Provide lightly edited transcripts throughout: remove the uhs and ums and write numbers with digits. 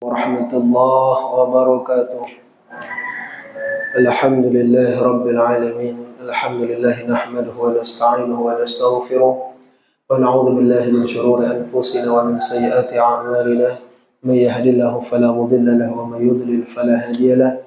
ورحمة الله وبركاته. الحمد لله رب العالمين. الحمد لله نحمده ونستعينه ونستغفره ونعوذ بالله من شرور أنفسنا ومن سيئات أعمالنا. من يهد الله فلا مضل له ومن يضلل فلا هادي له.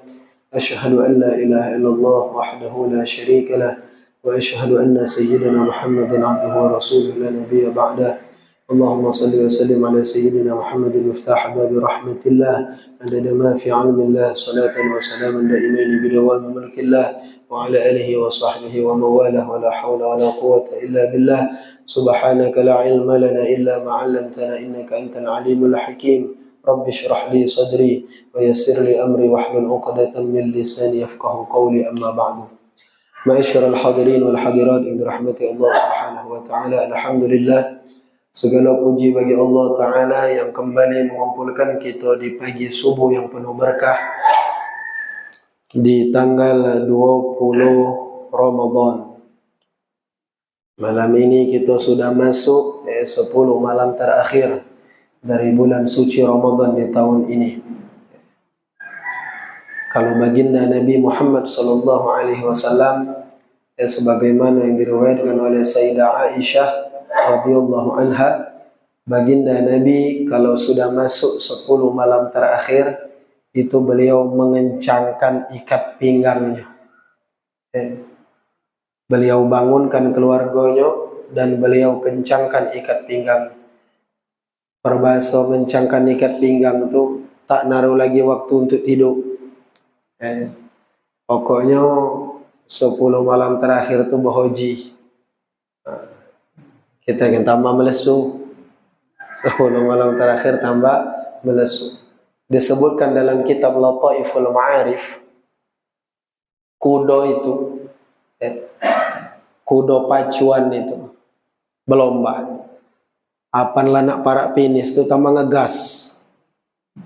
أشهد أن لا إله إلا الله وحده لا شريك له وأشهد أن سيدنا محمدا عبده ورسوله لا نبي بعده. اللهم صل وسلم على سيدنا محمد مفتاح باب رحمة الله عدد ما في علم الله صلاة وسلاما دائمين بدوام ملك الله وعلى آله وصحبه ومواله ولا حول ولا قوة إلا بالله. سبحانك لا علم لنا إلا ما علمتنا إنك أنت العليم الحكيم. رب اشرح لي صدري ويسر لي أمري واحلل عقدة من لساني يفقه قولي. أما بعد. معاشر الحاضرين والحاضرات إن رحمة الله سبحانه وتعالى. Alhamdulillah, segala puji bagi Allah Ta'ala yang kembali mengumpulkan kita di pagi subuh yang penuh berkah di tanggal 20 Ramadan. Malam ini kita sudah masuk 10 malam terakhir dari bulan suci Ramadan di tahun ini. Kalau baginda Nabi Muhammad SAW, sebagaimana yang diriwayatkan oleh Sayyidah Aisyah radhiyallahu anha, baginda Nabi kalau sudah masuk 10 malam terakhir itu beliau mengencangkan ikat pinggangnya. Beliau bangunkan keluarganya dan beliau kencangkan ikat pinggang. Perbahasa mencangkan ikat pinggang itu tak naruh lagi waktu untuk tidur. Pokoknya 10 malam terakhir itu berhoji. Kita akan tambah melesu. 10 malam terakhir tambah melesu. Disebutkan dalam kitab Lataiful Ma'arif, kudo itu, kudo pacuan itu berlomba. Apan lanak parak pinis itu tambah ngegas.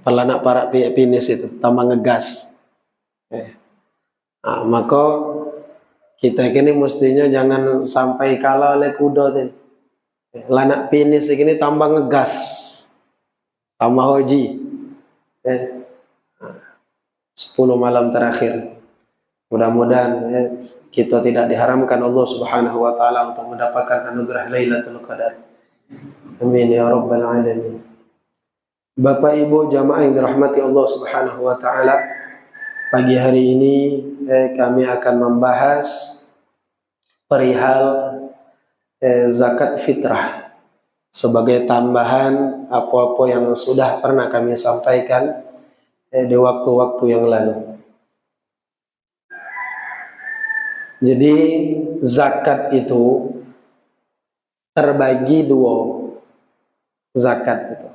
Pelanak parak pinis itu tambah ngegas. Maka kita kini mestinya jangan sampai kalah oleh kudo itu. Lanak pinis ini tambah ngegas, tambah hoji. 10 malam terakhir. Mudah-mudahan kita tidak diharamkan Allah Subhanahu wa taala untuk mendapatkan anugerah Lailatul Qadar. Amin ya rabbal alamin. Bapak Ibu jamaah yang dirahmati Allah Subhanahu wa taala, pagi hari ini kami akan membahas perihal zakat fitrah sebagai tambahan apa-apa yang sudah pernah kami sampaikan di waktu-waktu yang lalu. Jadi zakat itu terbagi dua. Zakat itu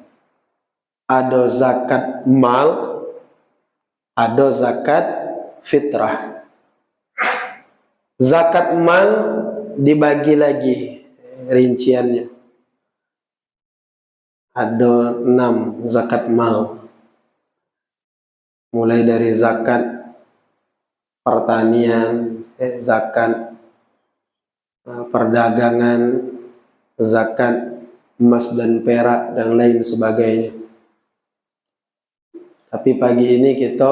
ada zakat mal, ada zakat fitrah. Zakat mal dibagi lagi rinciannya. Ada 6 zakat mal. Mulai dari zakat pertanian, zakat perdagangan, zakat emas dan perak dan lain sebagainya. Tapi pagi ini kita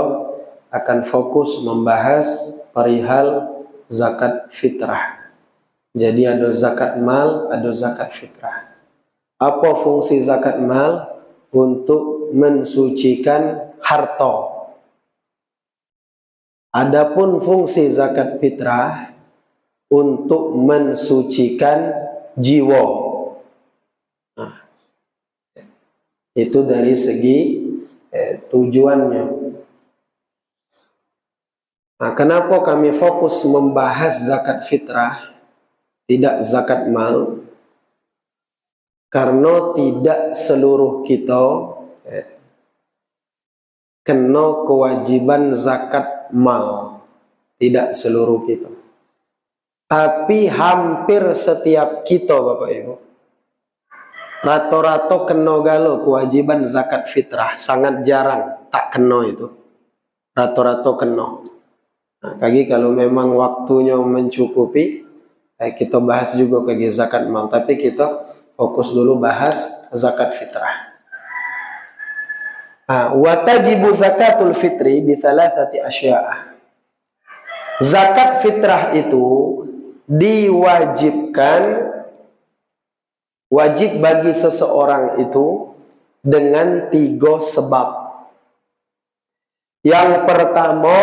akan fokus membahas perihal zakat fitrah. Jadi ada zakat mal, ada zakat fitrah. Apa fungsi zakat mal? Untuk mensucikan harta. Adapun fungsi zakat fitrah untuk mensucikan jiwa. Itu dari segi tujuannya. Kenapa kami fokus membahas zakat fitrah, tidak zakat mal? Karena tidak seluruh kita kena kewajiban zakat mal. Tidak seluruh kita. Tapi hampir setiap kita Bapak Ibu, rata-rata kena galo kewajiban zakat fitrah. Sangat jarang tak kena itu. Rata-rata kena. Kaki kalau memang waktunya mencukupi, kita bahas juga ke zakat mal, tapi kita fokus dulu bahas zakat fitrah. Watajibu zakatul fitri bi thalathati asya'. Zakat fitrah itu diwajibkan, wajib bagi seseorang itu dengan 3 sebab. Yang pertama,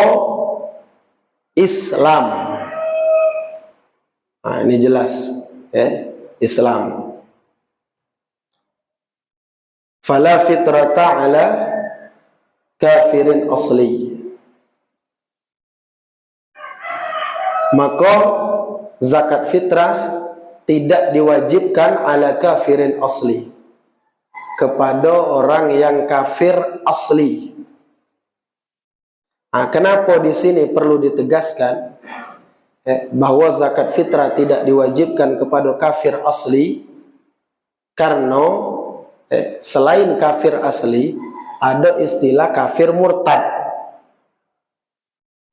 Islam. Ini jelas, Islam. Fala fitrata ala kafirin asli. Maka zakat fitrah tidak diwajibkan ala kafirin asli, kepada orang yang kafir asli. Kenapa di sini perlu ditegaskan bahwa zakat fitrah tidak diwajibkan kepada kafir asli? Karena selain kafir asli, ada istilah kafir murtad.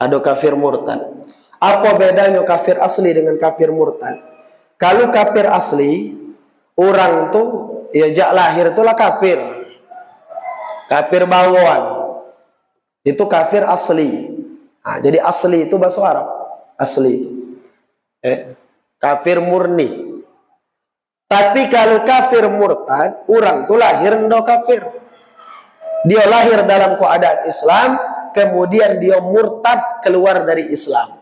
Ada kafir murtad. Apa bedanya kafir asli dengan kafir murtad? Kalau kafir asli, orang tuh ya jak lahir itulah kafir. Kafir bawaan. Itu kafir asli. Jadi asli itu bahasa Arab. Asli itu. Kafir murni. Tapi kalau kafir murtad, orang tuh lahir ndo kafir. Dia lahir dalam keadaan Islam, kemudian dia murtad keluar dari Islam.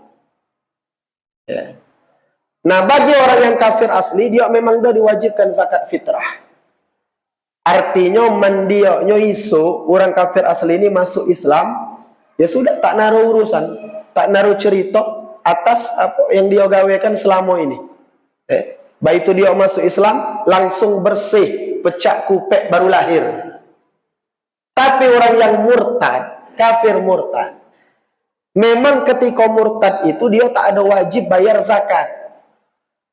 Nah, bagi orang yang kafir asli, dia memang dah diwajibkan zakat fitrah. Artinya mendioknya isu orang kafir asli ini masuk Islam, ya sudah, tak naruh urusan, tak naruh cerita atas apa yang dia gawekan selama ini. Baik itu dia masuk Islam, langsung bersih, pecah kupek baru lahir. Tapi orang yang murtad, kafir murtad, memang ketika murtad itu dia tak ada wajib bayar zakat.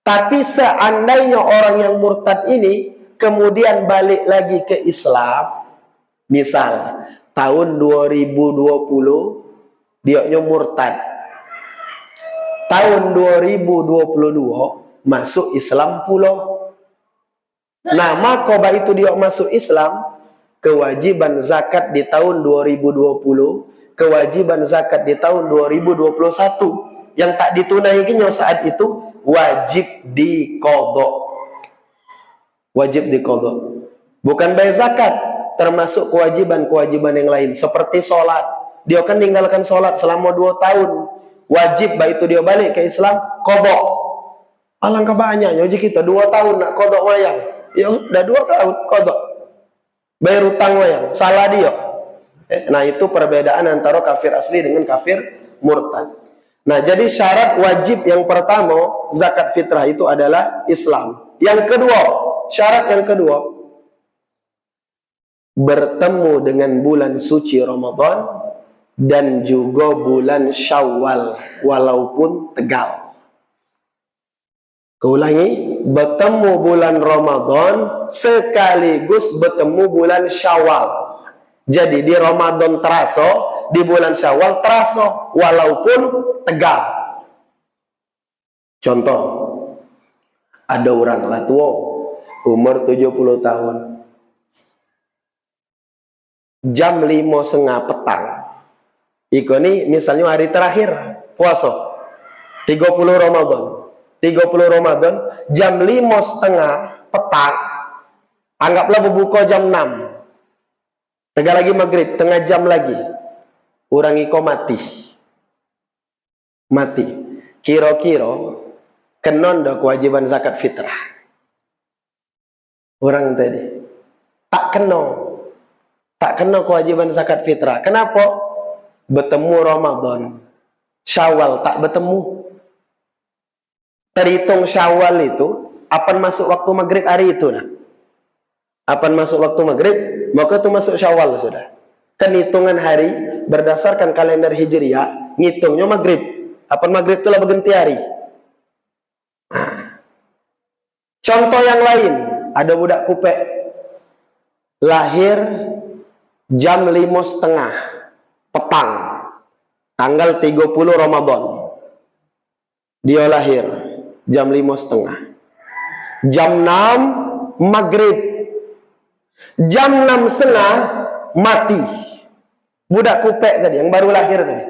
Tapi seandainya orang yang murtad ini kemudian balik lagi ke Islam, misal tahun 2020 dia murtad, tahun 2022 masuk Islam pula. Nah, maka itu dia masuk Islam, kewajiban zakat di tahun 2020, kewajiban zakat di tahun 2021 yang tak ditunaikannya saat itu wajib diqadha. Wajib diqadha. Bukan bayar zakat, termasuk kewajiban-kewajiban yang lain seperti sholat. Dia akan meninggalkan sholat selama 2 tahun. Wajib baik itu dia balik ke Islam, qadha. Alangkah banyaknya uji kita 2 tahun nak qadha wayang. Ya sudah 2 tahun qadha. Bayar utang wayang, salah dia. Nah, itu perbedaan antara kafir asli dengan kafir murtad. Nah, jadi syarat wajib yang pertama zakat fitrah itu adalah Islam. Yang kedua, syarat yang kedua, bertemu dengan bulan suci Ramadan dan juga bulan Syawal walaupun tegal. Keulangi, bertemu bulan Ramadan sekaligus bertemu bulan Syawal. Jadi di Ramadan terasa, di bulan Syawal terasa walaupun tegal. Contoh, ada orang lah tua, umur 70 tahun. Jam 5:30 petang. Ini misalnya hari terakhir puasa. 30 Ramadan. 30 Ramadan, jam 5:30 petang. Anggaplah berbuka jam 6. Tegal lagi maghrib, tengah jam lagi. Orang iko mati. Mati. Kira-kira kenon dah kewajiban zakat fitrah. Orang tadi tak kena. Tak kena kewajiban zakat fitrah. Kenapa? Bertemu Ramadan. Syawal tak bertemu. Terhitung Syawal itu apan masuk waktu maghrib hari itu nah. Apan masuk waktu maghrib, maka itu masuk Syawal sudah. Kan hitungan hari berdasarkan kalender Hijriah, ngitungnya maghrib. Apan maghrib itulah berganti hari. Contoh yang lain, ada budak kupek lahir jam 5:30 petang, tanggal 30 Ramadan. Dia lahir jam 5:30. Jam 6 maghrib. Jam 6:30 mati. Budak kupek tadi, yang baru lahir tadi.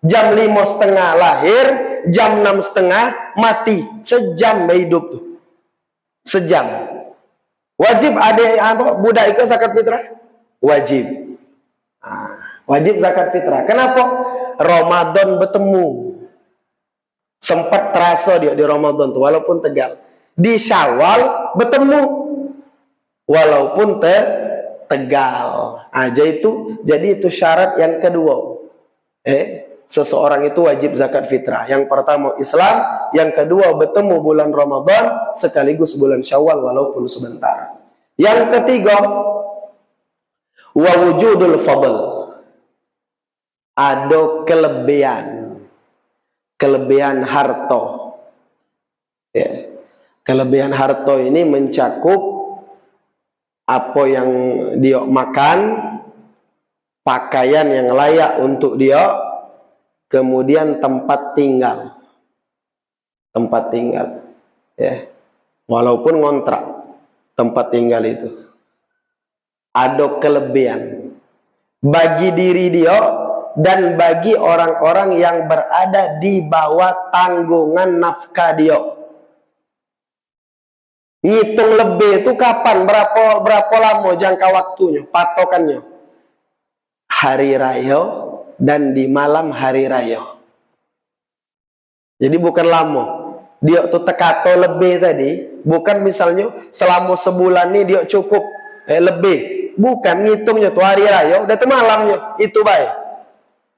Jam 5:30 lahir, jam 6:30 mati. Sejam hidup tuh. Sejam. Wajib ada budak ikut zakat fitrah? Wajib. Wajib zakat fitrah. Kenapa? Ramadan bertemu. Sempat terasa dia di Ramadan tuh, walaupun tegal. Di Syawal bertemu, walaupun tegal. Jadi itu syarat yang kedua. Seseorang itu wajib zakat fitrah. Yang pertama Islam, yang kedua bertemu bulan Ramadan sekaligus bulan Syawal walaupun sebentar. Yang ketiga, wa wujudul fadl. Ada kelebihan harta. Kelebihan harta ini mencakup apa yang dia makan, pakaian yang layak untuk dia, kemudian tempat tinggal. Walaupun ngontrak tempat tinggal itu. Ada kelebihan bagi diri dia dan bagi orang-orang yang berada di bawah tanggungan nafkah dia. Ngitung lebih itu kapan? Berapa lama jangka waktunya? Patokannya hari raya dan di malam hari raya. Jadi bukan lama. Dia tuh tekato lebih tadi, bukan misalnya selama sebulan ini dia cukup lebih. Bukan, ngitungnya tuh hari raya udah tuh malamnya. Itu baik.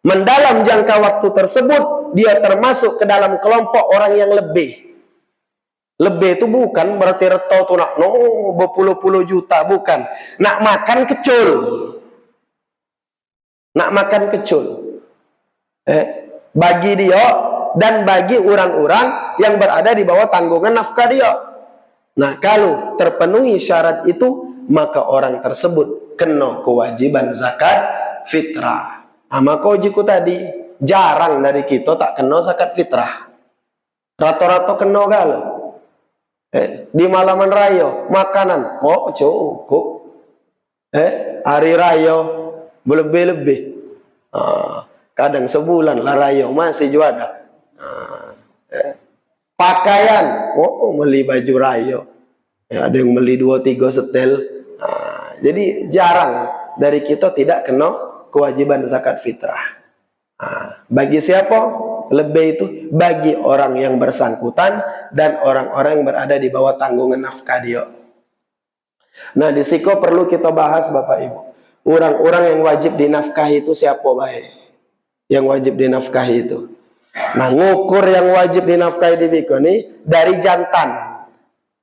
Mendalam jangka waktu tersebut dia termasuk ke dalam kelompok orang yang lebih. Lebih itu bukan berarti reto tuh nak berpuluh-puluh juta, bukan. Nak makan kecul. Bagi dia dan bagi orang-orang yang berada di bawah tanggungan nafkah dia. Nah, kalau terpenuhi syarat itu, maka orang tersebut kena kewajiban zakat fitrah. Maka ujiku tadi, jarang dari kita tak kena zakat fitrah. Rata-rata kena galau. Di malaman raya makanan cukup. Hari raya berlebih-lebih. Kadang sebulan lah raya masih juga ada. Pakaian beli baju raya. Ada yang beli 2-3 setel. Jadi jarang dari kita tidak kena kewajiban zakat fitrah. Bagi siapa? Lebih itu bagi orang yang bersangkutan dan orang-orang yang berada di bawah tanggungan nafkah dia. Nah, di sini perlu kita bahas Bapak Ibu. Orang-orang yang wajib dinafkahi itu siapa baik? Yang wajib dinafkahi itu. Nah, ngukur yang wajib dinafkahi di Biko ini dari jantan,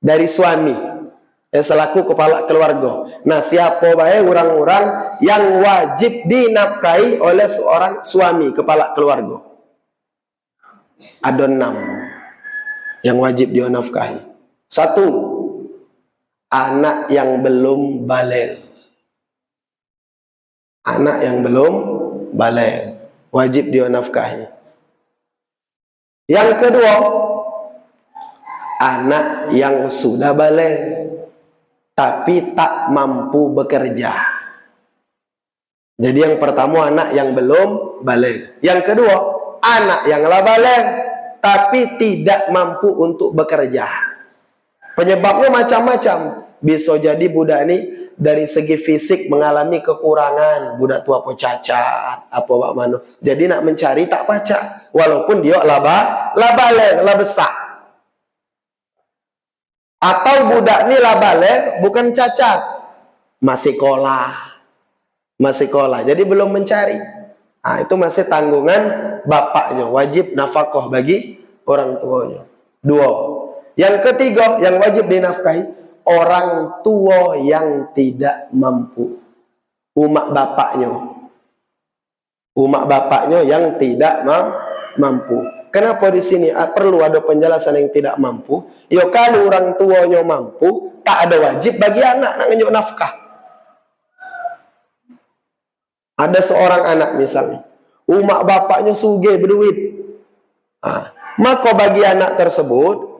dari suami, selaku kepala keluarga. Nah, siapa baik orang-orang yang wajib dinafkahi oleh seorang suami kepala keluarga? Ada 6 yang wajib dia nafkahi. 1, anak yang belum baligh. Anak yang belum baligh wajib dia nafkahi. Yang kedua, anak yang sudah baligh tapi tak mampu bekerja. Jadi yang pertama anak yang belum baligh. Yang kedua, anak yang lah baligh tapi tidak mampu untuk bekerja. Penyebabnya macam-macam. Bisa jadi budak ini dari segi fisik mengalami kekurangan. Budak tua apa cacat, apa mana. Jadi nak mencari tak pacak. Walaupun dia lah baligh, lah besar. Atau budak ni lah baligh bukan cacat, masih sekolah. Jadi belum mencari. Itu masih tanggungan bapaknya, wajib nafkah bagi orang tuanya. 2. Yang ketiga yang wajib dinafkahi, orang tua yang tidak mampu. Umak bapaknya yang tidak mampu. Kenapa di sini perlu ada penjelasan yang tidak mampu? Ya kalau orang tuanya mampu, tak ada wajib bagi anak nak ngejuk nafkah. Ada seorang anak misalnya, umak bapaknya sugih berduit. Maka bagi anak tersebut,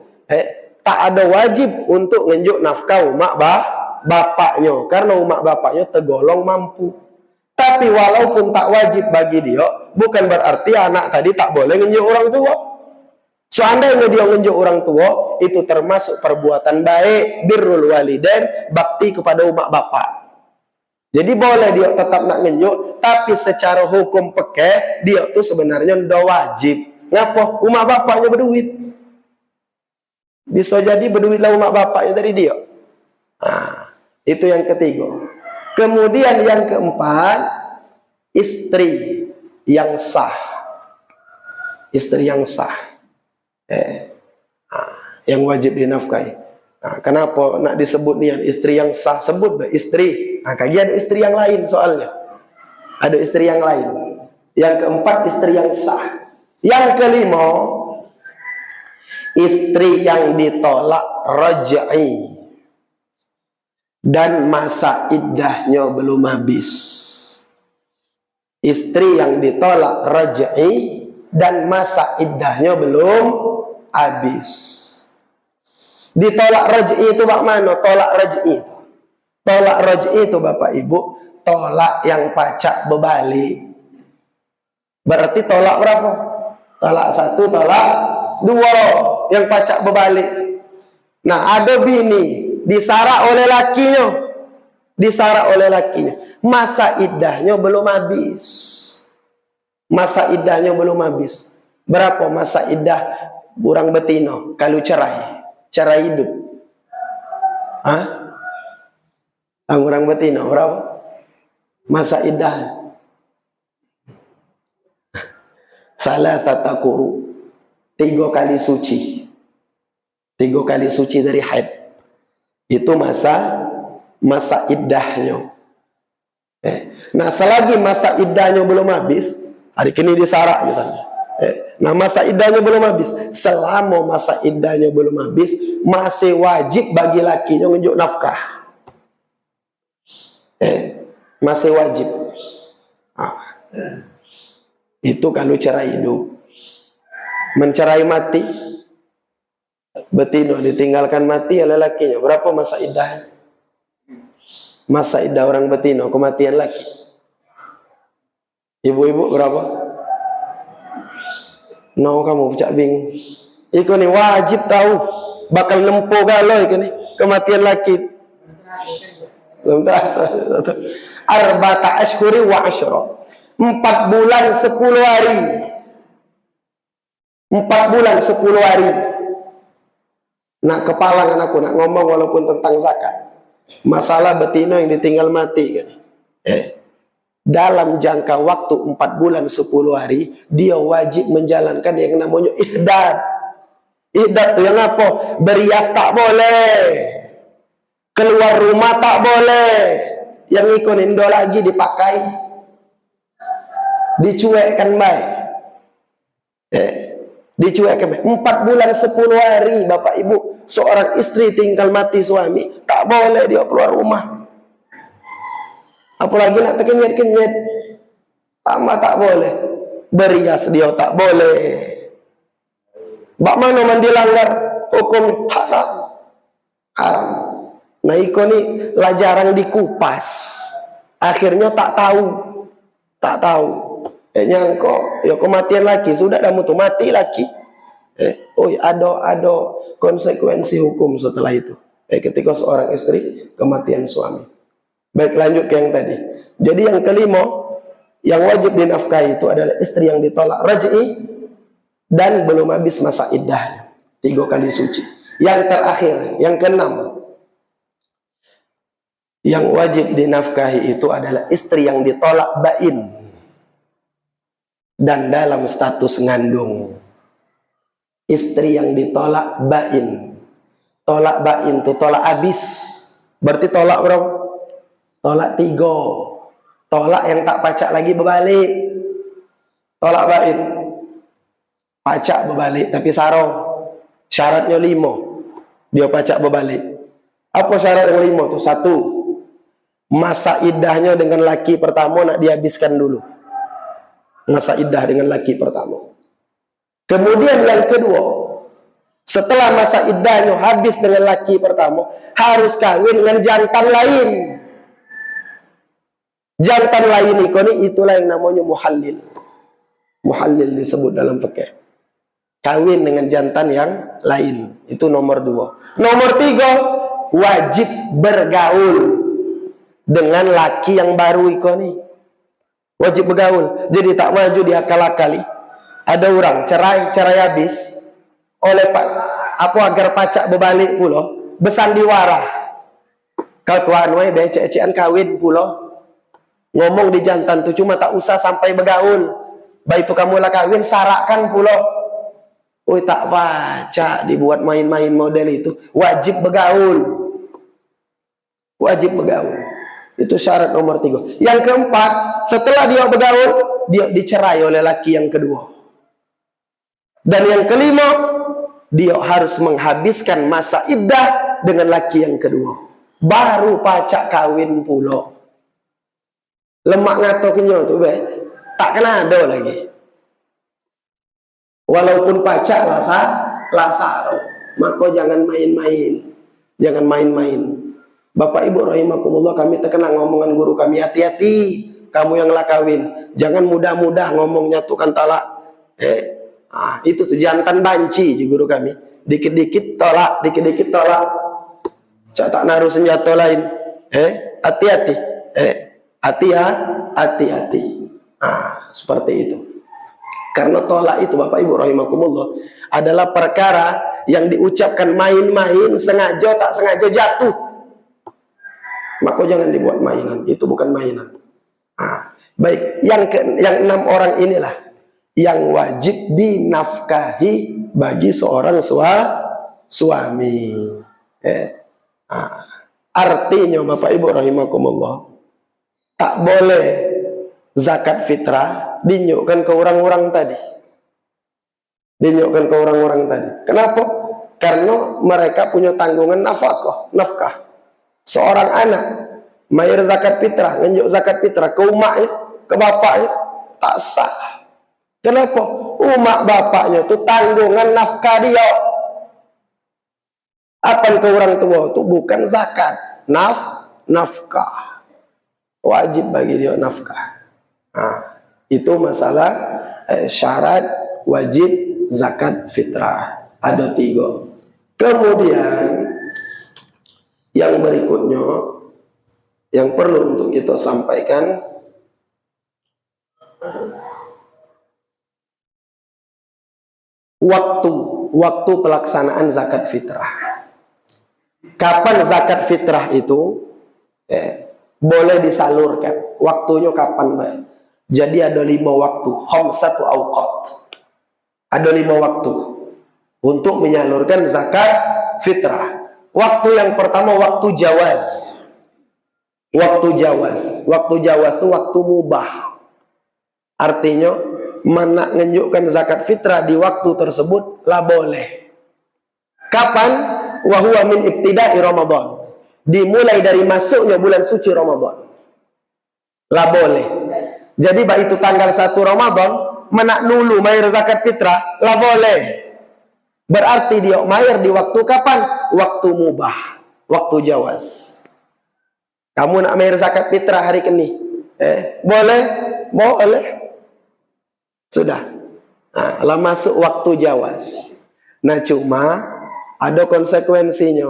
tak ada wajib untuk ngejuk nafkah umak bapaknya. Karena umak bapaknya tergolong mampu. Tapi walaupun tak wajib bagi dia, bukan berarti anak tadi tak boleh ngenjuk orang tua. Seandainya dia ngenjuk orang tua, itu termasuk perbuatan baik, birrul walidain, bakti kepada umat bapak. Jadi boleh dia tetap nak ngenjuk, tapi secara hukum pekeh, dia tuh sebenarnya ndak wajib. Ngapa? Umat bapaknya berduit. Bisa jadi berduitlah umat bapaknya dari dia. Nah, itu yang ketiga. Kemudian yang keempat, istri yang sah. Istri yang sah. Yang wajib dinafkahi. Nah, kenapa nak disebut nih istri yang sah? Sebut istri. Nah, kayak ada istri yang lain soalnya. Ada istri yang lain. Yang keempat, istri yang sah. Yang kelima, istri yang ditolak raj'i dan masa iddahnya belum habis. Istri yang ditolak raj'i dan masa iddahnya belum habis. Ditolak raj'i itu bagaimana? Tolak raj'i itu. Tolak raj'i itu Bapak Ibu, tolak yang pacak berbalik. Berarti tolak berapa? Tolak satu, tolak dua, yang pacak berbalik. Nah, ada bini disarak oleh lakinya. Disarak oleh lakinya. Masa iddahnya belum habis. Masa iddahnya belum habis. Berapa masa iddah burang betino kalau cerai? Cerai hidup. Hah? Burang betino berapa? Masa iddah. Salasata quru. 3 kali suci. 3 kali suci dari haid. Itu masa iddahnya. Nah, selagi masa iddahnya belum habis, hari ini disarak misalnya. Nah, masa iddahnya belum habis. Selama masa iddahnya belum habis, masih wajib bagi lakinya nunjuk nafkah. Masih wajib. Itu kalau cerai hidup. Mencerai mati, betino ditinggalkan mati oleh lakinya. Berapa masa iddah? Masa iddah orang betino kematian laki. Ibu-ibu berapa? No, kamu cak bing. Iku nih wajib tahu. Bakal nempo galau iku nih kematian laki. Belum terasa. Arba'ata ashhuri wa asyra. 4 bulan 10 hari. 4 bulan 10 hari. Nak kepalangan aku nak ngomong walaupun tentang zakat. Masalah betina yang ditinggal mati kan. Dalam jangka waktu 4 bulan 10 hari, dia wajib menjalankan yang namanya ihdad. Ihdad itu yang apa? Berias tak boleh. Keluar rumah tak boleh. Yang ikon indo lagi dipakai. Dicuekkan baik. Dicuekkan baik. 4 bulan 10 hari Bapak Ibu, seorang istri tinggal mati suami, tak boleh dia keluar rumah. Apalagi nak terkenyet-kenyet, tambah tak boleh. Berias dia tak boleh. Bak mana mandi langgar hukum haram. Haram. Nah, iko ni lah jarang dikupas. Akhirnya tak tahu. Tak tahu. Nyangko, ya kematian laki sudah dah mutu mati laki. Ada konsekuensi hukum setelah itu. Ketika seorang istri kematian suami. Baik, lanjut ke yang tadi. Jadi yang kelima, yang wajib dinafkahi itu adalah istri yang ditolak raj'i dan belum habis masa iddahnya. 3 kali suci. Yang terakhir, yang keenam, yang wajib dinafkahi itu adalah istri yang ditolak bain dan dalam status ngandung. Istri yang ditolak bain. Tolak bain itu tolak habis. Berarti tolak berapa? Tolak 3. Tolak yang tak pacak lagi berbalik. Tolak bain. Pacak berbalik tapi sarong. Syaratnya 5. Dia pacak berbalik. Apa syarat yang 5 tuh? 1. Masa iddahnya dengan laki pertama nak dihabiskan dulu. Masa iddah dengan laki pertama. Kemudian yang kedua, setelah masa iddahnya habis dengan laki pertama, harus kawin dengan jantan lain. Jantan lain itulah yang namanya muhallil. Muhallil disebut dalam fikih. Kawin dengan jantan yang lain. Itu nomor 2. Nomor 3, wajib bergaul dengan laki yang baru ikoni. Wajib bergaul. Jadi tak maju diakal-akali. Ada orang cerai habis oleh agar pacak berbalik pulo, bersandiwara. Kau tuan wei becek-cecekan kawin pulo. Ngomong di jantan tu cuma tak usah sampai bergaul. Baik itu kamu lah kawin sarakan pulo. Oi tak baca dibuat main-main model itu. Wajib bergaul. Wajib bergaul. Itu syarat nomor 3. Yang keempat, setelah dia bergaul, dia dicerai oleh laki yang kedua. Dan yang kelima, dia harus menghabiskan masa iddah dengan laki yang kedua. Baru pacak kawin pulo. Lemak ngato kenyo tu tak kena ada lagi. Walaupun pacak lasaro, maka jangan main-main. Jangan main-main. Bapak Ibu rahimakumullah, kami terkena ngomongan guru kami, hati-hati kamu yang lah kawin. Jangan mudah-mudah ngomongnya tukan talak. Itu tuh jantan banci guru kami. Dikit-dikit tolak, dikit-dikit tolak. Cak tak naruh senjata lain. Hati-hati. Hati-hati. Seperti itu. Karena tolak itu Bapak Ibu rahimakumullah adalah perkara yang diucapkan main-main, sengaja tak sengaja jatuh. Maka jangan dibuat mainan. Itu bukan mainan. Baik, yang 6 orang inilah yang wajib dinafkahi bagi seorang suami. Artinya Bapak Ibu rahimakumullah, tak boleh zakat fitrah dinyukkan ke orang-orang tadi. Dinyukkan ke orang-orang tadi. Kenapa? Karena mereka punya tanggungan nafkah. Seorang anak bayar zakat fitrah, ngenyuk zakat fitrah ke umaknya, ke bapaknya, tak sah. Kenapa? Umak bapaknya itu tanggungan nafkah dia. Apa ke orang tua itu bukan zakat, nafkah. Wajib bagi dia nafkah. Itu masalah syarat wajib zakat fitrah. Ada 3. Kemudian yang berikutnya yang perlu untuk kita sampaikan, waktu pelaksanaan zakat fitrah. Kapan zakat fitrah itu boleh disalurkan? Waktunya kapan, Mbak? Jadi ada 5 waktu, khamsatu awqat. Ada 5 waktu untuk menyalurkan zakat fitrah. Waktu yang pertama waktu jawaz. Waktu jawaz itu waktu mubah. Artinya mana menunjukkan zakat fitrah di waktu tersebut lah boleh. Kapan? Wa huwa min ibtida'i Ramadan. Dimulai dari masuknya bulan suci Ramadan. Lah boleh. Jadi baik itu tanggal 1 Ramadan menak nulu mayar zakat fitrah lah boleh. Berarti dia mayar di waktu kapan? Waktu mubah, waktu jawaz. Kamu nak mayar zakat fitrah hari ini? Boleh? Boleh. Sudah. Lah masuk waktu jawaz. Nah cuma ada konsekuensinya.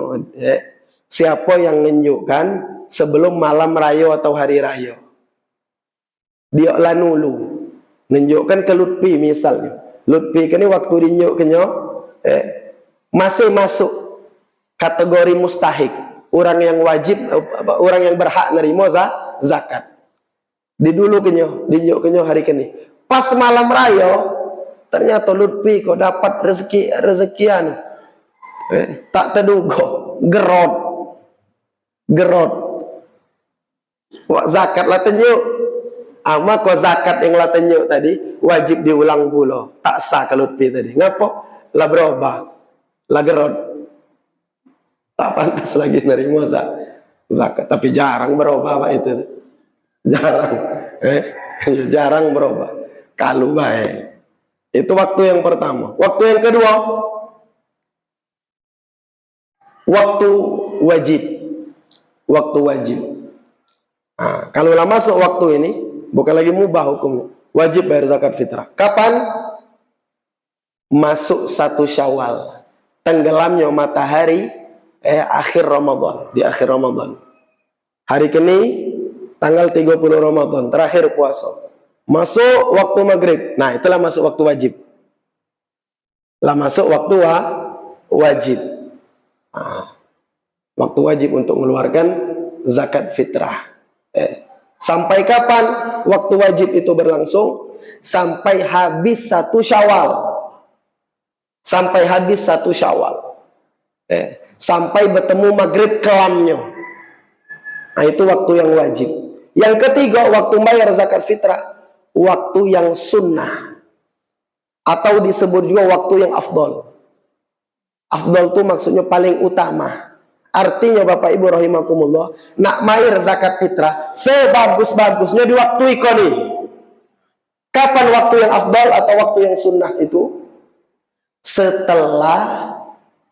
Siapa yang menunjukkan sebelum malam raya atau hari raya? Dia lah nulu. Menunjukkan ke Lutfi misalnya. Lutfi ini waktu dinunjukkannya masih masuk kategori mustahik, orang yang wajib, orang yang berhak nerima zakat. Di dulu dinjuk hari kini. Pas malam raya, ternyata Lutfi kok dapat rezekian. Tak terduga, gerot. Wak zakat lah tenjuk. Maka zakat yang lah tenjuk tadi wajib diulang pula. Tak sah ke Lutfi tadi. Ngapa? Lah berubah, lah gerot, tak pantas lagi nerima zakat. Tapi jarang berubah Pak itu, jarang berubah. Kalau baik, itu waktu yang pertama. Waktu yang kedua, waktu wajib. Nah, kalau lah masuk waktu ini, bukan lagi mubah hukumnya, wajib bayar zakat fitrah. Kapan? Masuk 1 Syawal, tenggelamnya matahari akhir Ramadan, di akhir Ramadan. Hari ini tanggal 30 Ramadan, terakhir puasa. Masuk waktu maghrib. Nah, itulah masuk waktu wajib. Lah masuk waktu wajib. Nah, waktu wajib untuk mengeluarkan zakat fitrah. Sampai kapan waktu wajib itu berlangsung? Sampai habis 1 Syawal. Sampai habis 1 Syawal. Sampai bertemu maghrib kelamnya. Nah, itu waktu yang wajib. Yang ketiga, waktu bayar zakat fitrah, waktu yang sunnah. Atau disebut juga waktu yang afdol. Afdol itu maksudnya paling utama. Artinya Bapak Ibu rahimakumullah, nak bayar zakat fitrah sebagus-bagusnya di waktu ini. Kapan waktu yang afdal atau waktu yang sunnah itu? Setelah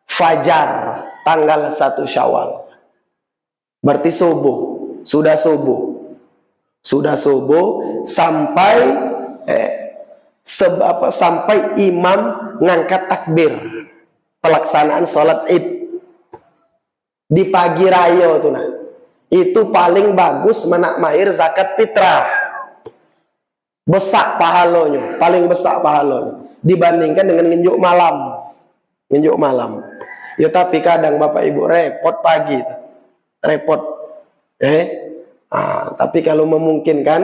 fajar tanggal 1 Syawal. Berarti subuh, sudah subuh. Sudah subuh sampai sampai imam ngangkat takbir pelaksanaan sholat Id. Di pagi raya tuh, nah itu paling bagus menakmair zakat fitrah. Besar pahalanya, paling besar pahalanya dibandingkan dengan ngenjuk malam. Ngenjuk malam. Ya tapi kadang Bapak Ibu repot pagi, repot. Tapi kalau memungkinkan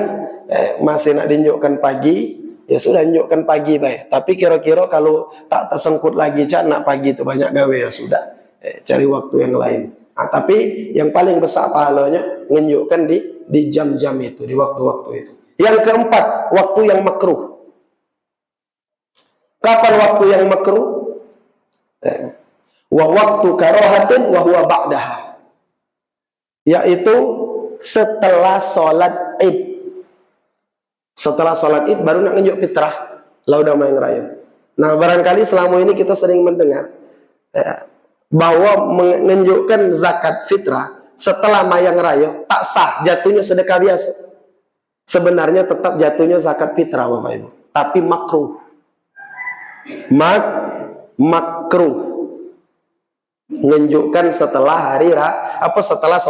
masih nak dinjukkan pagi, ya sudah nunjukkan pagi baik. Tapi kira-kira kalau tak tersengkut lagi nak pagi itu banyak gawe, ya sudah. Cari waktu yang lain. Tapi yang paling besar pahalanya menunjukkan di jam-jam itu, di waktu-waktu itu. Yang keempat, waktu yang makruh. Kapan waktu yang makruh? Wa waktu karahatin wa huwa ba'daha. Yaitu setelah sholat Id. Setelah sholat Id baru nak nunjuk fitrah. Laudah main raya. Nah, barangkali selama ini kita sering mendengar bahwa menunjukkan zakat fitrah setelah mayang raya tak sah, jatuhnya sedekah biasa. Sebenarnya tetap jatuhnya zakat fitrah Bapak Ibu, tapi makruh. Makruh menunjukkan setelah hari setelah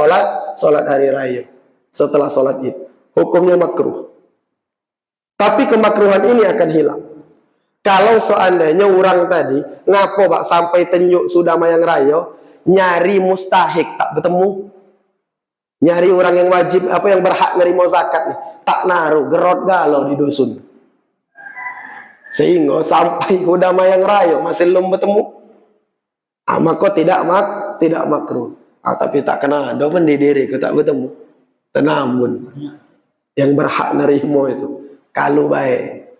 sholat hari raya, setelah sholat Id, hukumnya makruh. Tapi kemakruhan ini akan hilang kalau seandainya orang tadi ngapo Pak sampai tenjuk sudah mayang raya nyari mustahik tak bertemu, nyari orang yang wajib yang berhak nerima zakat nih tak naruh gerot galau di dusun, sehingga sampai sudah mayang raya masih belum bertemu, maka tidak makruh. Tapi tak kena ada pendiri ke tak bertemu, tenamun yang berhak nerima itu kalau baik.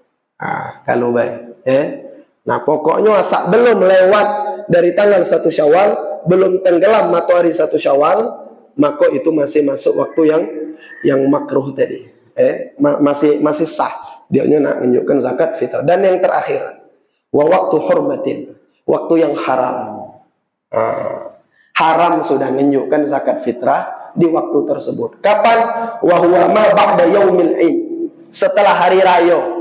Kalau baik. Nah pokoknya asal belum lewat dari tanggal 1 Syawal, belum tenggelam matahari 1 Syawal, maka itu masih masuk waktu yang makruh tadi. Masih sah. Dia nak menunjukkan zakat fitrah. Dan yang terakhir, wa waktu hurmatin, waktu yang haram. Haram sudah menunjukkan zakat fitrah di waktu tersebut. Kapan? Wa huwa ma ba'da yaumil Id. Setelah hari raya.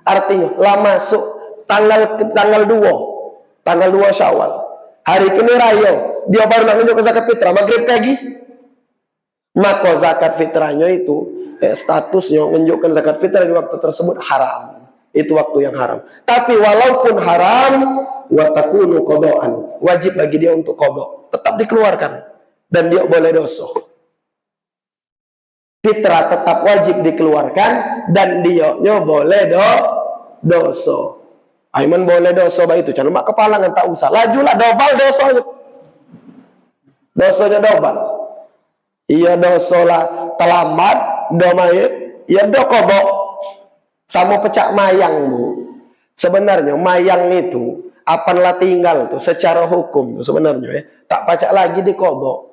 Artinya lah masuk tanggal 2 Syawal. Hari ini raya, dia baru nak menunjukkan zakat fitrah maghrib pagi. Maka zakat fitrahnya itu statusnya menunjukkan zakat fitrah di waktu tersebut haram. Itu waktu yang haram. Tapi walaupun haram, wa takunu qadaan, wajib bagi dia untuk qada, tetap dikeluarkan dan dia boleh dosa. Fitrah tetap wajib dikeluarkan dan dia boleh dosa. Aiman boleh dosa baik itu. Jangan mak kepalangan tak usah. Lajulah dobal dosanya. Dosanya dobal. Iya dosa lah terlambat, domair, iya dokobo. Sama pecah mayang Bu. Sebenarnya mayang itu apalah tinggal tuh secara hukum tuh sebenarnya tak pacak lagi di kodok.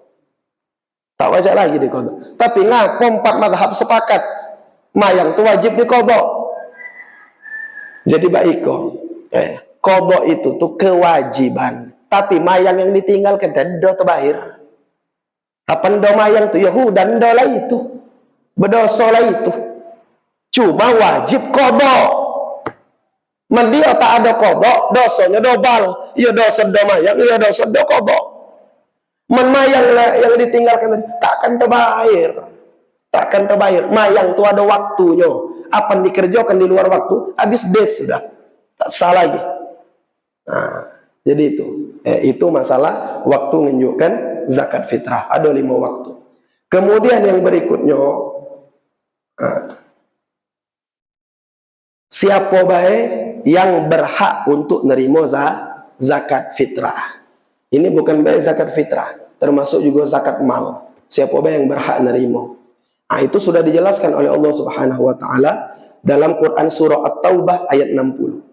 Tak wajib lagi di kodok. Tapi ngapa 4 mazhab sepakat mayang itu wajib di kodok. Jadi baik kodok itu tuh kewajiban. Tapi mayang yang ditinggalkan tadi do terbayar. Apa do mayang tuh Yahudan do lah itu. Berdosa lah itu. Cuma wajib kodok. Mendia tak ada kodok, dosanya dobal. Ya dosa do mayang, ya dosa do kodok. Mayang yang ditinggalkan takkan terbayar. Takkan terbayar. Mayang tu ada waktunya. Apa yang dikerjakan di luar waktu, habis des sudah. Tak salah lagi. Nah, jadi itu masalah waktu menunjukkan zakat fitrah. Ada 5 waktu. Kemudian yang berikutnya, siapa baik yang berhak untuk nerima zakat fitrah. Ini bukan baik zakat fitrah, termasuk juga zakat mal. Siapa baik yang berhak nerima. Nah, itu sudah dijelaskan oleh Allah Subhanahu wa taala dalam Quran surah At-Taubah ayat 60.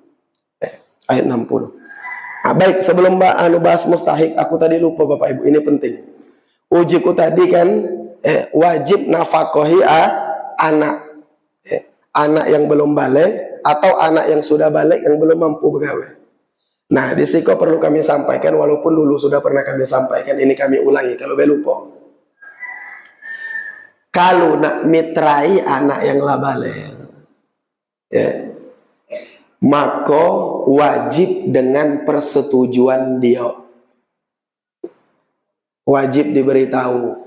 Ayat 60. Nah, baik, sebelum bahas mustahik, aku tadi lupa Bapak Ibu, ini penting. Ujiku tadi kan wajib nafkahi anak. Anak yang belum balik atau anak yang sudah balik yang belum mampu bergawe. Nah, di sini perlu kami sampaikan, walaupun dulu sudah pernah kami sampaikan, ini kami ulangi kalau lupa. Kalau nak mitrai anak yang lah balik, maka wajib dengan persetujuan dia. Wajib diberitahu.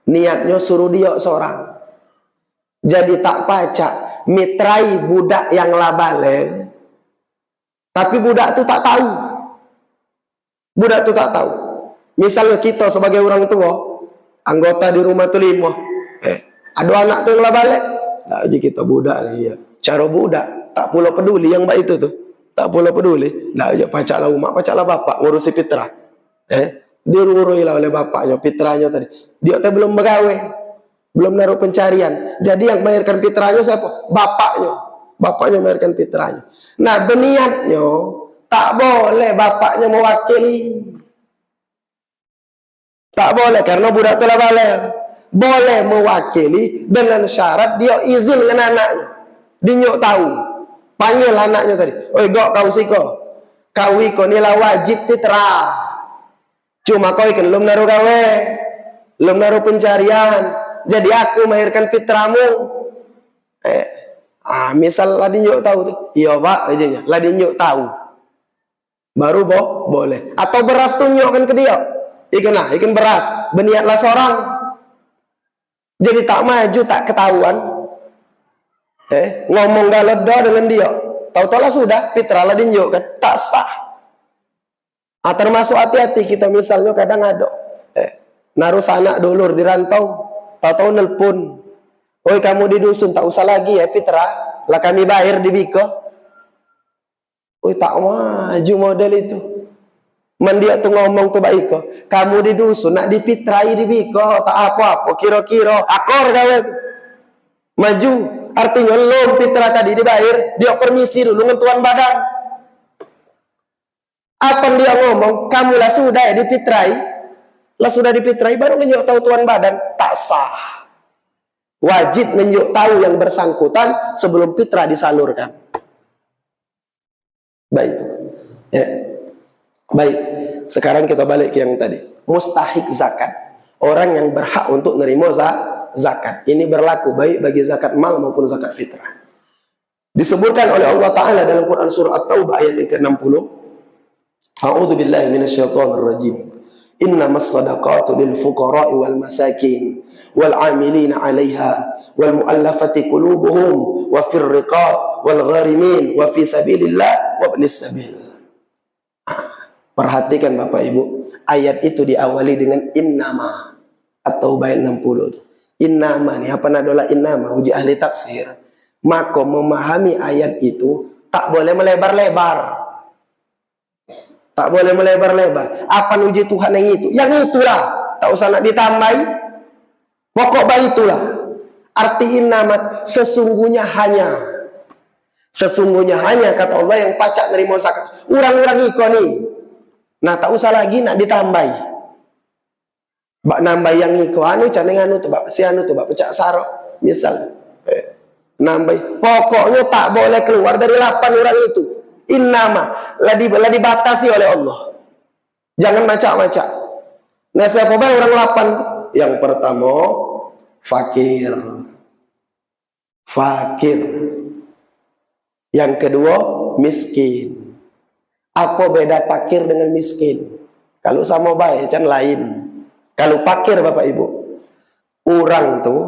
Niatnya suruh dia seorang. Jadi tak pacak mitrai budak yang lah balik, tapi budak tu tak tahu. Budak tu tak tahu. Misalnya kita sebagai orang tua, anggota di rumah tu 5, ada anak tu yang lah balik, nah, jadi kita budak ni ya. Cara budak tak pula peduli yang baik itu tu. Tak pula peduli. Nah, ya pacaklah umak, pacaklah bapak ngurusi fitrah. Diuruilah oleh bapaknya fitrahnya tadi. Dia tu belum bergawe, belum naruh pencarian. Jadi yang bayarkan fitrahnya siapa? Bapaknya. Bapaknya bayarkan fitrahnya. Nah, berniatnya tak boleh bapaknya mewakili. Tak boleh karena budak telah balik. Boleh mewakili dengan syarat dia izin dengan anaknya. Dia tahu. Panggil anaknya tadi. Oi, gok kau siko. Kau iko nila wajib fitrah. Cuma kau ikan belum naruh gawe. Belum naruh pencarian. Jadi aku melahirkan fitrahmu. Misal lah dinjuk tahu tu. Iya pak, aja lah dinjuk tahu. Baru boleh. Atau beras tunjukkan ke dia. Ikan beras. Berniatlah seorang. Jadi tak maju, tak ketahuan. Ngomong galedo dengan dia. Tahu-tahu lah sudah, fitrah lah dinjukkan. Tak sah. Termasuk hati-hati kita misalnya kadang ada. Naruh sanak dulur di rantau. Tahu-tahu nelpon. Oi kamu di dusun tak usah lagi ya fitrah. Lah kami bayar di Biko. Oi tak maju model itu. Dia tuh ngomong tuh baik. Kamu di dusun nak dipitrai di Biko. Tak apa-apa kira-kira. Akor gawe. Maju. Artinya belum fitrah tadi dibayar. Dia permisi dulu ngentuan badan. Apa dia ngomong? Kamu lah sudah ya dipitrai. Lah sudah dipitrai baru menunjuk tahu tuan badan. Tak sah. Wajib menunjuk tahu yang bersangkutan sebelum fitrah disalurkan. Baik itu. Ya. Baik. Sekarang kita balik ke yang tadi. Mustahik zakat. Orang yang berhak untuk menerima zakat. Ini berlaku baik bagi zakat mal maupun zakat fitrah. Disebutkan oleh Allah Ta'ala dalam Quran surah At-Taubah ayat yang ke-60. A'udzu billahi minasyaitonir rajim. Innamas shadaqatu lil fuqara'i wal masakin wal 'amilina 'alaiha wal mu'allafati qulubuhum wa fir riqab wal gharimin wa fi sabilillah wa ibnis sabil. Perhatikan Bapak Ibu, ayat itu diawali dengan innama atau ayat 60. Innama ni apa nadola innama uji ahli tafsir. Maka memahami ayat itu tak boleh melebar-lebar. Tak boleh melebar-lebar. Apa uji Tuhan yang itu? Yang itulah. Tak usah nak ditambahi. Pokok baik itulah. Arti innama sesungguhnya hanya. Sesungguhnya hanya kata Allah yang pacak nerima zakat. Orang-orang ikon ni. Nah tak usah lagi nak ditambahi. Bak nambah yang ikon anu caneng anu tu bak si anu tu bak pecak sarok. Misal. Nambah. Pokoknya tak boleh keluar dari 8 orang itu. Innama lah dibatasi oleh Allah. Jangan macam-macam. Nah siapa orang 8? Yang pertama fakir. fakir. Yang kedua, miskin. Apa beda fakir dengan miskin? Kalau sama baik kan lain. Kalau fakir Bapak Ibu, orang tuh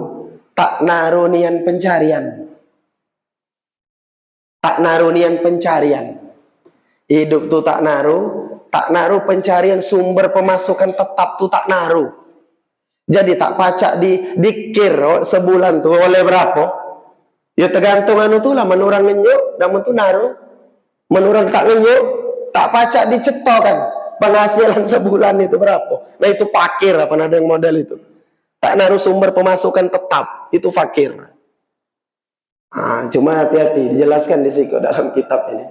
tak naruh nian pencarian. Tak naruh nian pencarian. Hidup tuh tak naruh pencarian sumber pemasukan tetap tuh tak naruh. Jadi tak pacak dikir sebulan tuh oleh berapa? Ya tergantung anu tuh lah, menurang ngenyuk, namun tuh naruh. Menurang tak ngenyuk, tak pacak dicetokan penghasilan sebulan itu berapa. Nah itu fakir, apa ada yang model itu. Tak naruh sumber pemasukan tetap, itu fakir. Cuma hati-hati, dijelaskan di situ dalam kitab ini.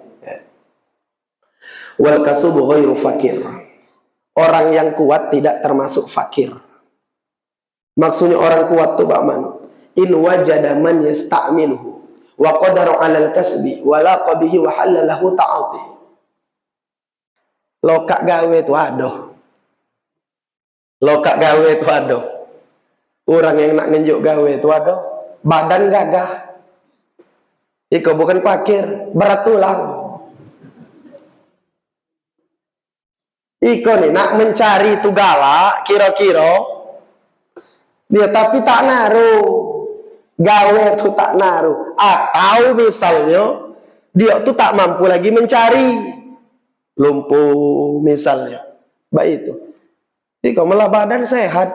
Wal kasubu ghairu fakir. Orang yang kuat tidak termasuk fakir. Maksudnya orang kuat tuh bagaimana? In wajada man yasta'miluhu wa qadara 'alal kasbi wa laqa bihi wa halalahu ta'ati. Lokak gawe tu adoh. Lokak gawe tu adoh. Orang yang nak ngenjuk gawe tu adoh, badan gagah. Iko bukan fakir, berat tulang. Iko nih nak mencari tu galak kira-kira dia tapi tak naruh. Gawe tu tak naruh. Atau misalnya dia tu tak mampu lagi mencari. Lumpuh misalnya. Baik itu. Iko malah badan sehat.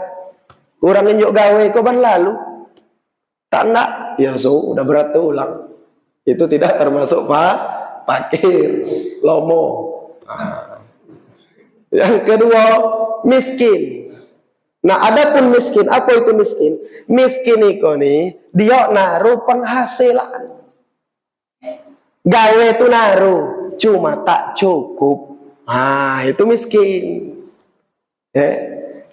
Orang ngenjuk gawe ko ban lalu. Tak nak, ya so udah berat tulang. Itu tidak termasuk fakir, lomo. Yang kedua, miskin. Nah, adapun miskin, apa itu miskin? Miskin itu nih, dia naruh penghasilan. Gawe itu naruh, cuma tak cukup. Itu miskin.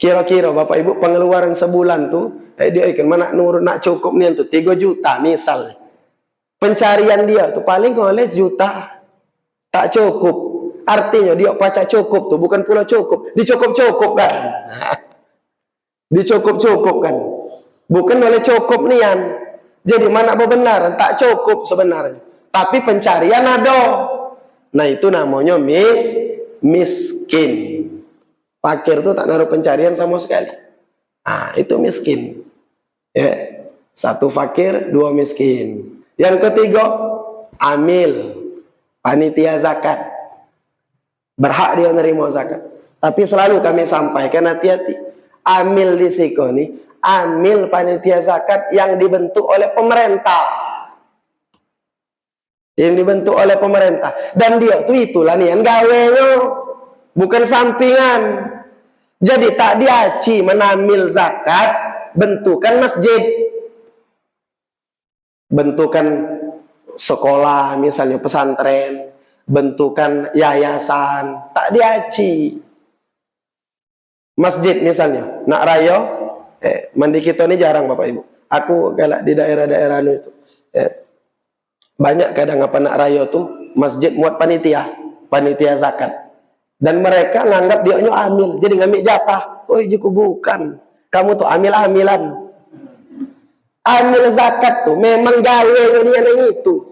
Kira-kira Bapak Ibu pengeluaran sebulan tuh, dia ikan mana nurut nak cukup nih tuh 3 juta misalnya. Pencarian dia tuh paling oleh juta. Tak cukup. Artinya dia pacak cukup tuh. Bukan pula cukup. Dicukup-cukup kan. Dicukup-cukup kan. Bukan oleh cukup nian. Jadi mana bebenaran. Tak cukup sebenarnya. Tapi pencarian ada. Nah itu namanya miskin. Fakir tuh tak naruh pencarian sama sekali. Itu miskin. Satu fakir, 2 miskin. Yang ketiga, amil, panitia zakat. Berhak dia menerima zakat. Tapi selalu kami sampaikan hati-hati. Amil di sini nih, amil panitia zakat yang dibentuk oleh pemerintah. Yang dibentuk oleh pemerintah. Dan dia tuh itulah nih yang gawenya. Bukan sampingan. Jadi tak diaci menamil zakat, bentukan masjid. Bentukan sekolah, misalnya pesantren, bentukan yayasan, tak diaci. Masjid misalnya, nak rayo, mandi kita ini jarang Bapak Ibu. Aku galak di daerah-daerah itu. Banyak kadang apa nak rayo tuh, masjid muat panitia zakat. Dan mereka nganggap dia amil, jadi ngambil jatah. Oh, jiku bukan. Kamu tuh amil-amilan. Amil zakat tuh memang gawe yang itu.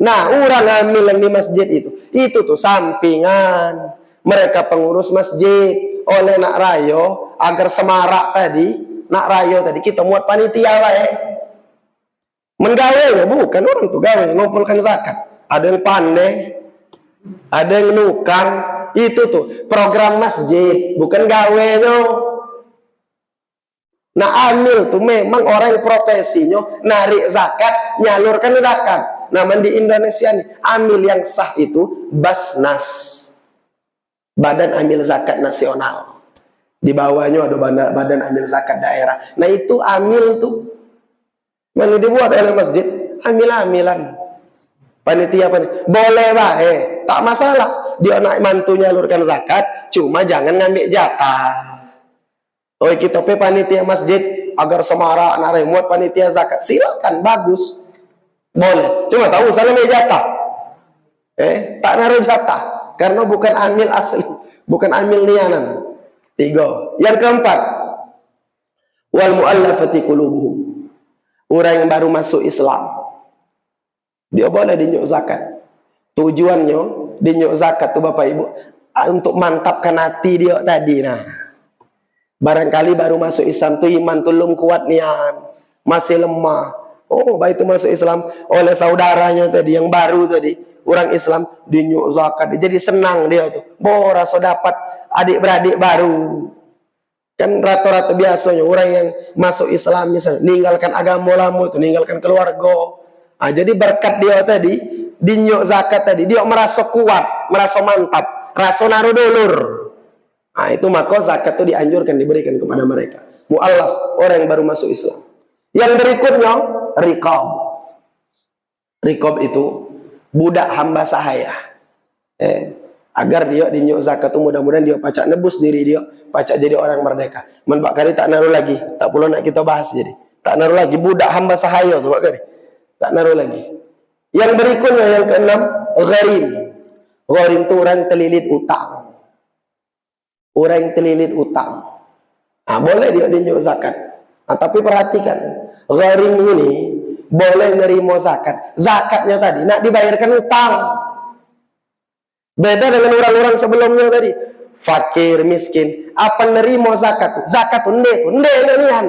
Nah, orang amil yang di masjid itu tuh sampingan. Mereka pengurus masjid oleh nak rayo agar semarak tadi, nak rayo tadi kita muat panitia lah Menggawenya bukan orang tuh gawe ngumpulkan zakat. Ada yang pandai, ada yang nukang. Itu tuh program masjid, bukan gawenya. Nah amil tuh memang orang yang profesinya narik zakat, nyalurkan zakat. Namun di Indonesia nih, amil yang sah itu Basnas, Badan Amil Zakat Nasional. Di bawahnya ada Badan Amil Zakat Daerah. Nah itu amil tuh, mana dibuat oleh masjid, amil-amilan. Panitia boleh tak masalah. Dia nak mantu nyalurkan zakat, cuma jangan ngambil jatah. Oh kita panitia masjid agar semarak nak remote panitia zakat, silakan, bagus, boleh. Cuma tahu sana jatah, tak naruh jatah karena bukan amil asli, bukan amil nianan. 3. Yang keempat, wal mu'allafati qulubuhum. orang yang baru masuk Islam, dia boleh dinyuk zakat. Tujuannya dinyuk zakat tuh Bapak Ibu untuk mantapkan hati dia tadi. Nah, barangkali baru masuk Islam tuh iman tuh belum kuat nian, masih lemah. Oh, baik itu masuk Islam oleh saudaranya tadi yang baru tadi, orang Islam dinyuk zakat. Jadi senang dia tuh. Rasa dapat adik-beradik baru. Kan rata-rata biasanya orang yang masuk Islam misalnya meninggalkan agama lama itu, meninggalkan keluarga. Nah, jadi berkat dia tadi dinyuk zakat tadi, dia merasa kuat, merasa mantap, rasa naruh dulur. Nah, itu maka zakat itu dianjurkan diberikan kepada mereka. Mu'allaf, orang yang baru masuk Islam. Yang berikutnya riqab. Riqab itu budak hamba sahaya. Agar dia dinyuk zakat itu mudah-mudahan dia pacak nebus diri dia, pacak jadi orang merdeka. Pak Kari tak naruh lagi, tak perlu nak kita bahas jadi. Tak naruh lagi budak hamba sahaya tu Pak Kari. Tak naruh lagi. Yang berikutnya yang keenam, gharim. Gharim itu orang terlilit utang. Orang yang terlilit utang. Nah, boleh dia dinyuk zakat. Nah, tapi perhatikan, gharim ini boleh nerima zakat. Zakatnya tadi nak dibayarkan utang. Beda dengan orang-orang sebelumnya tadi. Fakir, miskin. Apa nerima zakat? Zakat itu ndek nian.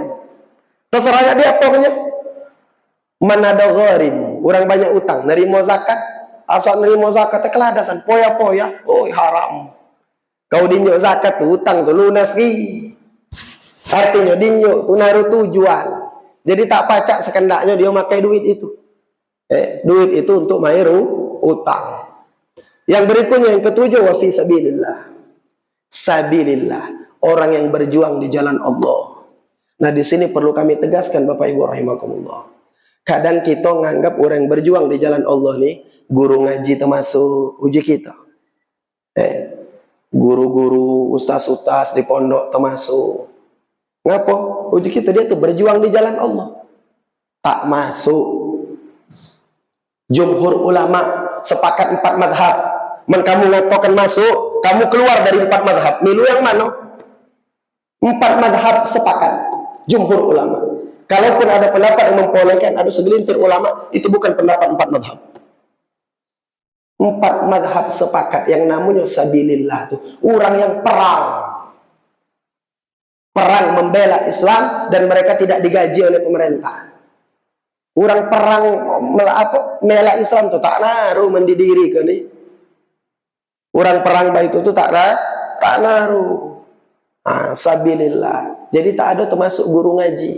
Terserah dia pokoknya. Mana ada gharim, orang banyak utang, nerima zakat. Asal nerima zakat keladasan, poya-poya. Oh, haram. Kau dinyuk zakat tuh utang tuh lunas ki. Artinya dinyuk tuh naruh tujuan. Jadi tak pacak sekendaknya dia pakai duit itu. Duit itu untuk bayar utang. Yang berikutnya yang ketujuh, wa fi sabilillah. Sabilillah, orang yang berjuang di jalan Allah. Nah, di sini perlu kami tegaskan Bapak Ibu rahimakumullah. Kadang kita nganggap orang yang berjuang di jalan Allah nih, guru ngaji termasuk uji kita. Guru-guru, ustaz-ustaz di pondok termasuk. Ngapa? Uji kita dia tuh berjuang di jalan Allah. Tak masuk. Jumhur ulama sepakat 4 madhab. Kamu ngatakan masuk, kamu keluar dari 4 madhab. Milu yang mana? 4 madhab sepakat. Jumhur ulama. Kalaupun ada pendapat yang membolehkan, ada segelintir ulama, itu bukan pendapat 4 madhab. 4 madhab sepakat yang namanya sabilillah itu. Orang yang perang membela Islam dan mereka tidak digaji oleh pemerintah. Orang perang membela Islam itu tak naruh mendidiri ke nih. Orang perang baik itu tak naruh. Sabilillah. Jadi tak ada termasuk guru ngaji.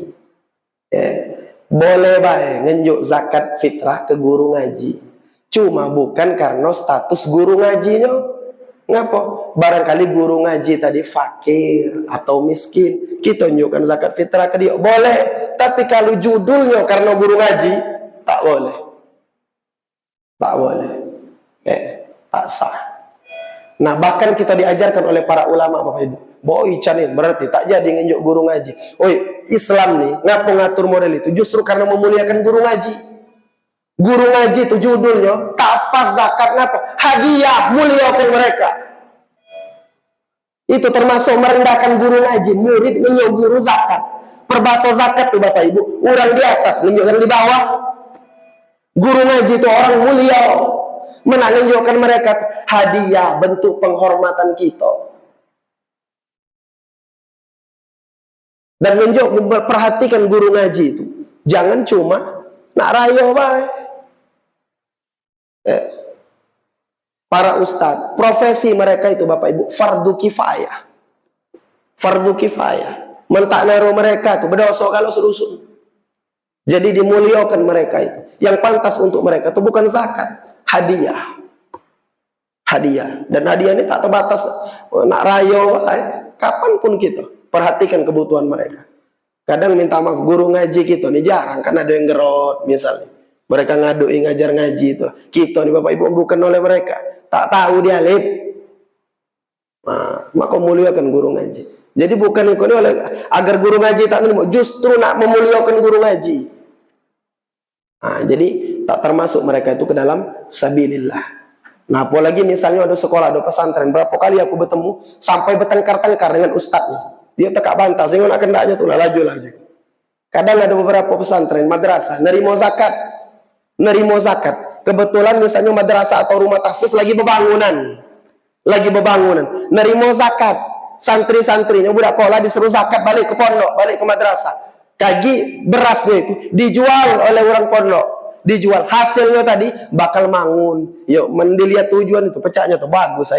Boleh baik ngenjuk zakat fitrah ke guru ngaji. Cuma bukan karena status guru ngajinya. Ngapa? Barangkali guru ngaji tadi fakir atau miskin, kita tunjukkan zakat fitrah ke dia. Boleh. Tapi kalau judulnya karena guru ngaji, tak boleh. Tak boleh. Tak sah. Nah, bahkan kita diajarkan oleh para ulama Bapak Ibu. Boy canin berarti tak jadi nginjuk guru ngaji. Oi, Islam nih ngapa ngatur model itu? Justru karena memuliakan guru ngaji. Guru ngaji itu judulnya tak pas zakat ngapa? Hadiah, muliakan mereka. Itu termasuk merendahkan guru ngaji. Murid nginjuk guru zakat. Perbahasa zakat tuh Bapak Ibu, orang di atas nginjukkan di bawah. Guru ngaji itu orang mulia. Menunjukkan mereka hadiah, bentuk penghormatan kita. Dan perhatikan guru ngaji itu. Jangan cuma nak rayo baik. Para ustadz, profesi mereka itu Bapak Ibu, fardu kifayah. Fardu kifayah. Mentak naruh mereka itu berdosa kalau serusun. Jadi dimuliakan mereka itu. Yang pantas untuk mereka itu bukan zakat. Hadiah. Hadiah. Dan hadiah ini tak terbatas. Nak rayo baik. Kapanpun kita. Perhatikan kebutuhan mereka. Kadang minta maaf guru ngaji kita nih jarang kan ada yang gerot misalnya. Mereka ngadui ngajar ngaji itu. Kita nih Bapak Ibu bukan oleh mereka. Tak tahu dia alif. Nah, maka muliakan guru ngaji. Jadi bukan ikut oleh agar guru ngaji tak menerima, justru nak memuliakan guru ngaji. Nah, jadi tak termasuk mereka itu ke dalam sabilillah. Nah, apalagi misalnya ada sekolah, ada pesantren, berapa kali aku bertemu sampai bertengkar-tengkar dengan ustadznya. Dia tekak bantah, sehingga nak kendaknya tuh laju. Kadang ada beberapa pesantren, madrasah, nerimo zakat. Nerimo zakat. Kebetulan misalnya madrasah atau rumah tahfiz lagi bebangunan. Nerimo zakat. Santri-santrinya budak sekolah disuruh zakat balik ke pondok, balik ke madrasah. Kagi berasnya itu dijual oleh orang pondok. Dijual. Hasilnya tadi bakal mangun. Yuk, mendilihat tujuan itu, pecahnya tuh bagus,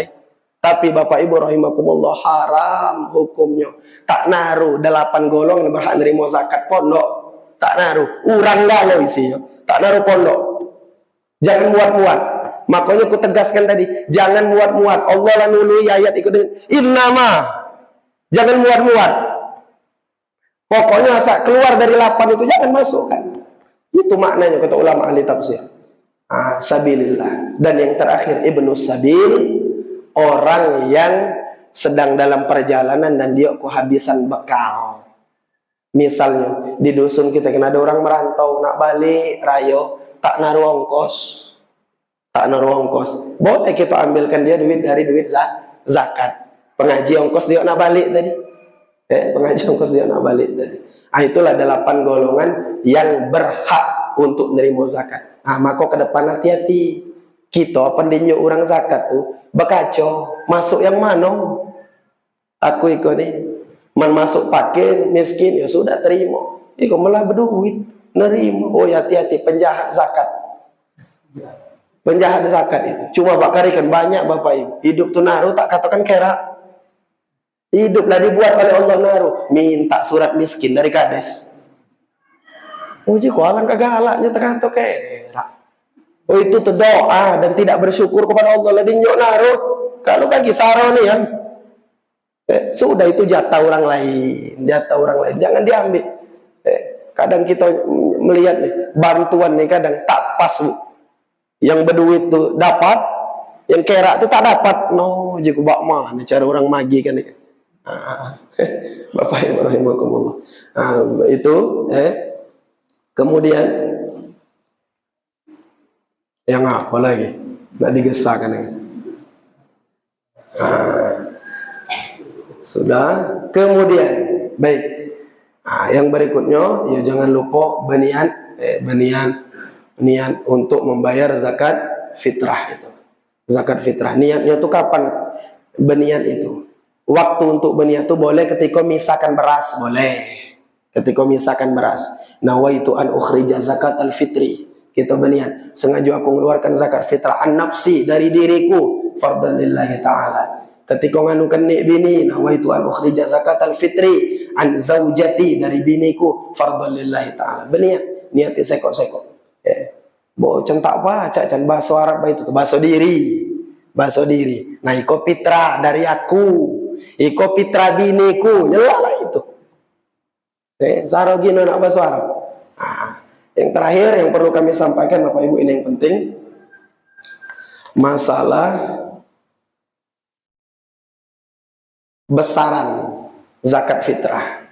Tapi Bapak Ibu rahimakumullah, haram hukumnya. Tak naruh 8 golong berhak nerimo zakat pondok. Tak naruh. Urang galau isinya. Tak naruh pondok. Jangan muat-muat. Makanya ku tegaskan tadi, jangan muat-muat. Allah lah nului ayat ikut dengan innama. Jangan muat-muat. Pokoknya asal keluar dari 8 itu jangan masukkan. Itu maknanya kata ulama ahli tafsir. Sabilillah. Dan yang terakhir Ibnu Sabil, orang yang sedang dalam perjalanan dan dia kehabisan bekal. Misalnya di dusun kita kan ada orang merantau nak balik rayo, tak naruh ongkos. Boleh kita ambilkan dia duit dari duit zakat. Pengaji ongkos dia nak balik tadi. Itulah 8 golongan yang berhak untuk nerimo zakat. Maka ke depan hati-hati. Kita pendinyo orang zakat tuh bekacau masuk yang mana? Aku ikut nih. Masuk pakai miskin ya sudah terima. Iko malah berduit nerima. Oh hati-hati penjahat zakat. Penjahat zakat itu. Cuma bakarikan banyak Bapak Ibu. Hidup tuh naruh tak katakan kera. Hiduplah dibuat oleh Allah naruh. Minta surat miskin dari kades. Uji kok alang kagalaknya terkanto kera. Oh itu doa dan tidak bersyukur kepada Allah. Lebih nyok naruh. Kalau kaki sarau nih kan. Sudah itu jatah orang lain. Jangan diambil. Kadang kita melihat nih. Bantuan nih kadang tak pas. Yang berduit tuh dapat, yang kera tuh tak dapat. No, jiku bak mana cara orang magi kan ini. Bapak Ibu rahimakumullah. Itu kemudian yang apa lagi? Nak digesahkan ini. Sudah. Kemudian baik. Yang berikutnya ya jangan lupa niat untuk membayar zakat fitrah itu. Zakat fitrah. Niatnya itu kapan berniat itu? Waktu untuk berniat itu boleh ketika misakan beras, boleh. Ketika misakan beras. Nawaitu an ukhrija zakat al-fitri. Kita berniat, sengaja aku mengeluarkan zakat fitrah an nafsi dari diriku, fardhan lillahi ta'ala. Ketika nganukan nik bini, nawaitu an ukhrija zakat al-fitri an zaujati dari biniku, fardhan lillahi ta'ala. Berniat, niatnya sekok-sekok. Centak apa? Can bahasa Arab itu bahasa diri. Nah, iko fitra dari aku. Iko fitra biniku. Nyelalah itu. Sarogino nak bahasa Arab. Yang terakhir yang perlu kami sampaikan Bapak Ibu, ini yang penting. Masalah besaran zakat fitrah.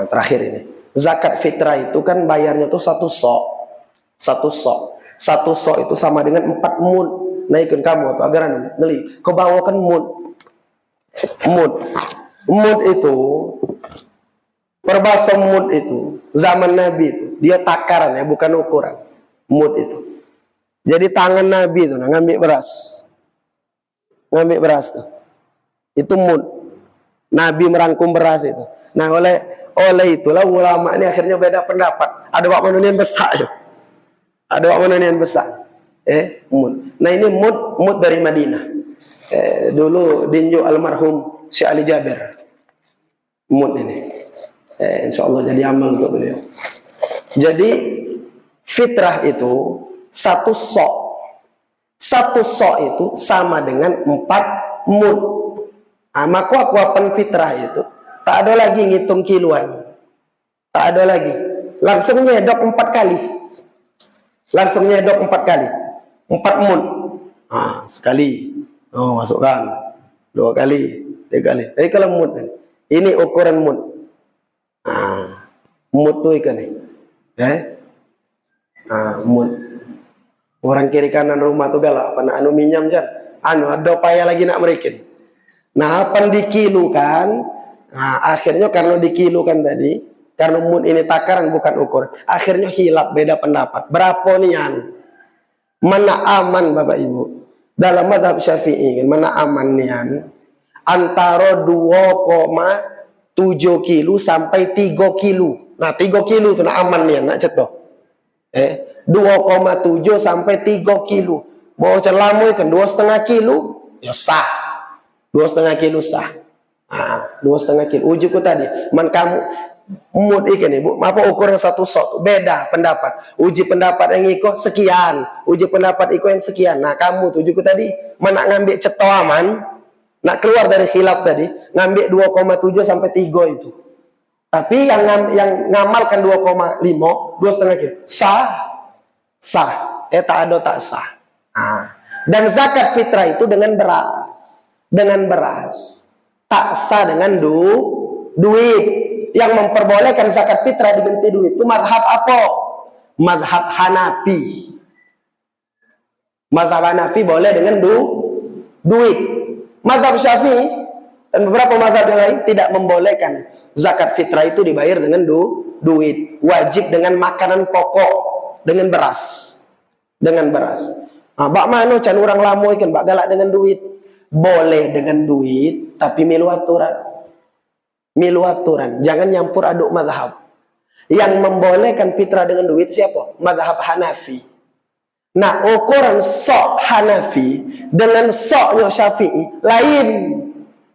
Terakhir ini. Zakat fitrah itu kan bayarnya tuh satu sok itu sama dengan 4 mud. Naikin kamu atau agaran ngeli. Kau bawakan mud itu perbahasa mud itu zaman Nabi itu dia takaran ya, bukan ukuran. Mud itu jadi tangan Nabi itu ngambil beras tuh. Itu mud. Nabi merangkum beras itu. Nah oleh itulah ulama ini akhirnya beda pendapat. Ada wak manunian besar ya. Ada wak manunian besar. Mud. Nah ini mud dari Madinah. Dulu dinju almarhum Syekh Ali Jabir. Mud ini. Insyaallah jadi amal untuk beliau. Jadi fitrah itu satu sok itu sama dengan 4 mud. Maka akuapan fitrah itu tak ada lagi ngitung kiluan. Tak ada lagi. Langsung nyedok 4 kali. 4 mud. Sekali. Masukkan. 2 kali. 3 kali. Jadi kalau mud ini ukuran mud. Mud tuh ikan nih. Mud. Orang kiri kanan rumah tuh galak. Apa anu minyak kan? Ada payah lagi nak merikin. Nah, apa dikilukan? Nah, akhirnya karena dikilukan tadi, Karena mud ini takaran bukan ukuran. Akhirnya hilaf, beda pendapat. Berapa nian? Mana aman Bapak Ibu? Dalam mazhab Syafi'i, mana aman nian? Antara 2,7 kilo sampai 3 kilo. Nah 3 kilo itu nak aman nian, nak cetok. 2,7 sampai 3 kilo. Mau celamu kan 2,5 kilo, ya sah. 2,5 kilo sah. 2,5 kilo. Ujuku tadi, man kamu mud ikan ibu, apa ukuran satu sok? Beda pendapat. Uji pendapat yang iko sekian, uji pendapat iko yang sekian. Nah kamu tujuku tadi, mana ngambil ceto aman, nak keluar dari khilaf tadi, ngambil 2,7 sampai 3 itu. Tapi yang ngamalkan 2,5, 2,5 kilo, sah, sah. Tak ada tak sah. Dan zakat fitrah itu dengan beras, tak sah dengan duit. Yang memperbolehkan zakat fitrah diganti duit itu mazhab apa? Mazhab Hanafi. Mazhab Hanafi boleh dengan duit. Mazhab Syafi'i dan beberapa mazhab yang lain tidak membolehkan zakat fitrah itu dibayar dengan duit. Wajib dengan makanan pokok, dengan beras. Bak mano can orang lamoy kan bak galak dengan duit. Boleh dengan duit tapi milu aturan. Jangan nyampur aduk mazhab. Yang membolehkan fitrah dengan duit siapa? Mazhab Hanafi. Nah, ukuran sok Hanafi dengan soknya Syafi'i lain.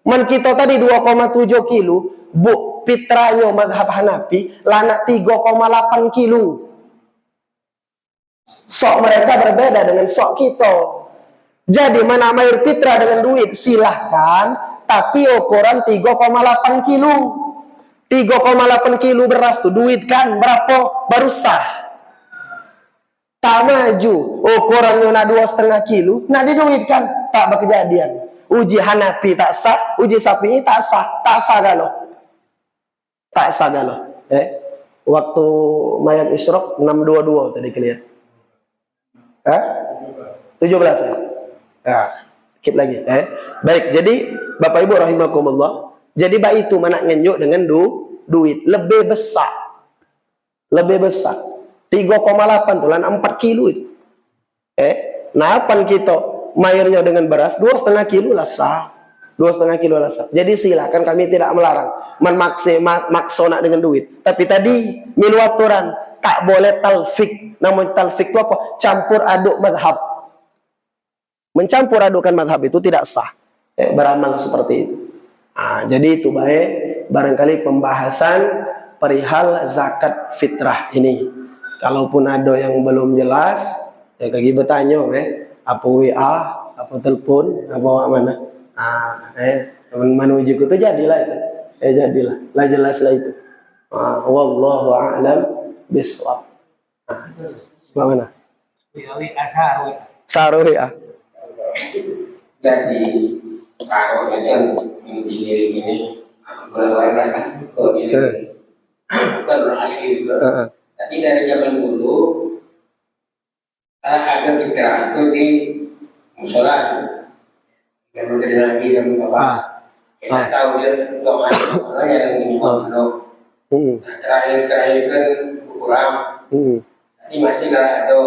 Man kita tadi 2,7 kilo, bu fitrahnya mazhab Hanafi lana 3,8 kilo. Sok mereka berbeda dengan sok kita. Jadi mana mayar fitrah dengan duit silahkan, tapi ukuran 3,8 kilo. 3,8 kilo beras tuh duit kan berapa? Baru sah. Tak maju ukurannya nak 2,5 kilo, nak diduitkan tak berkejadian. Uji Hanafi tak sah, uji Syafi'i tak sah galau. Waktu mayat Isyraq 622 tadi kelihatan. 17 ya? Dikit lagi. Baik, jadi Bapak Ibu rahimakumullah, jadi baik itu mana ngenyuk dengan duit lebih besar. 3,8 tuh lan 4 kilo itu. Nah, apa kita mayarnya dengan beras 2,5 kilo lah sah. 2,5 kilo lah sah. Jadi silakan, kami tidak melarang maksona dengan duit. Tapi tadi milu aturan, tak boleh talfik. Namun talfik itu apa? Campur aduk mazhab. Mencampur adukan mazhab itu tidak sah. Beramal seperti itu. Jadi itu baik barangkali pembahasan perihal zakat fitrah ini. Kalaupun ada yang belum jelas, kaki bertanya, apa WA, apa telepon, apa mana? Teman ujiku itu jadilah itu. Jadilah, lah jelaslah itu. Wallahu a'lam bishawab. Mana? Saruh ya. Jadi kalau yang diri ini berwarna kalau ini bukan orang asli juga. Tapi dari zaman dulu ada fitrah itu di musola. Kalau dari Nabi yang bapak kita tahu dia doa yang ini mau. Terakhir kan kurang. Tadi masih nggak ada.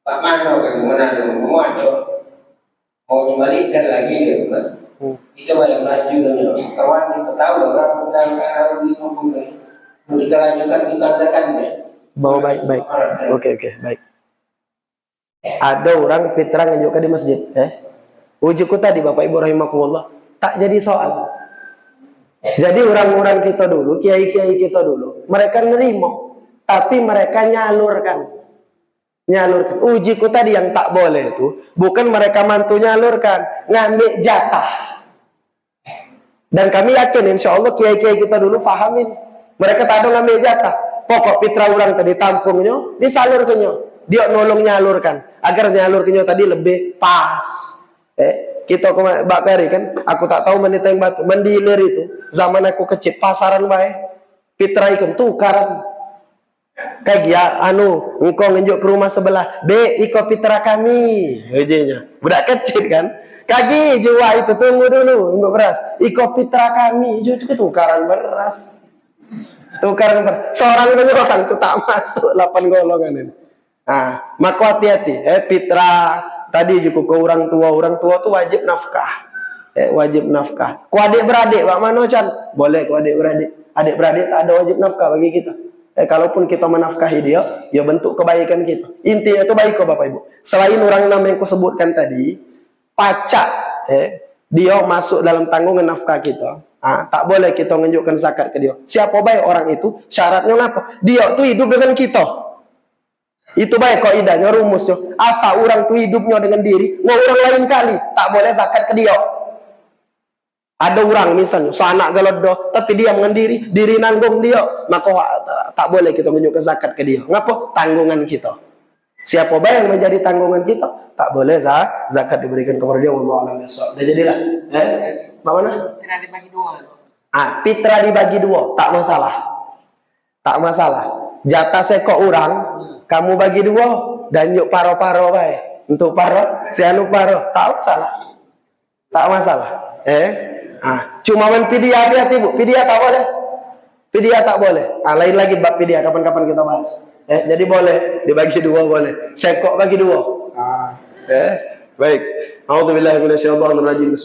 Pak Mano bagaimana dong? Mau kembalikan lagi dia kan? Kita banyak maju kan ya. Kawan kita tahu orang tentang harus ngomong kan. Kita lanjutkan kita katakan deh. Baik. Oke, baik. Ada orang fitrah nunjukkan di masjid, ujuku tadi Bapak Ibu rahimakumullah, tak jadi soal. Jadi orang-orang kita dulu, kiai-kiai kita dulu, mereka nerima, tapi mereka nyalurkan. Ujiku tadi yang tak boleh itu bukan mereka mantu nyalurkan, ngambil jatah. Dan kami yakin insya Allah kiai-kiai kita dulu fahamin, mereka tak ada ngambil jatah. Pokok fitrah orang tadi tampungnya disalurkannya, dia nolong nyalurkan agar nyalurkannya tadi lebih pas. Kita Mbak Kari kan, aku tak tahu menit yang batu mendilir itu zaman aku kecil pasaran baik fitrah ikan tukaran. Kagia engkau ngenjuk ke rumah sebelah, iko fitrah kami ujinya budak kecil kan, kagi jual itu tunggu dulu untuk beras, iko fitrah kami itu tukaran beras. Tukar seorang demi orang itu tak masuk 8 golongan ini. Nah, maka hati-hati. Fitrah tadi juga ke orang tua tuh wajib nafkah. Wajib nafkah. Ku adik-beradik, Pak Mano Chan, boleh ku adik-beradik. Adik-beradik tak ada wajib nafkah bagi kita. Kalaupun kita menafkahi dia, ya bentuk kebaikan kita. Intinya itu baik kok Bapak Ibu. Selain orang nama yang ku sebutkan tadi, pacak, dia masuk dalam tanggungan nafkah kita. Tak boleh kita menunjukkan zakat ke dia. Siapa baik orang itu, syaratnya apa? Dia tuh hidup dengan kita. Itu baik kaidahnya, rumusnya. Asa orang tuh hidupnya dengan diri, mau orang lain kali, tak boleh zakat ke dia. Ada orang misalnya, sanak galodo, tapi dia mengendiri, diri nanggung dia, maka tak boleh kita menunjukkan zakat ke dia. Ngapa? Tanggungan kita. Siapa baik yang menjadi tanggungan kita, tak boleh zakat diberikan kepada dia. Wallahu a'lam bishawab. Dah jadilah. Bagaimana? Fitrah dibagi dua. Fitrah dibagi dua, tak masalah. Tak masalah. Jatah sekok orang, kamu bagi dua, dan yuk paro-paro baik. Untuk paro, sianu paro, tak masalah. Tak masalah. Cuma men pidia hati-hati Bu, pidia tak boleh. Pidia tak boleh. Lain lagi bab pidia, kapan-kapan kita bahas. Jadi boleh dibagi dua boleh. Sekok bagi dua. Baik. A'udzubillahi minasyaitonir rajim.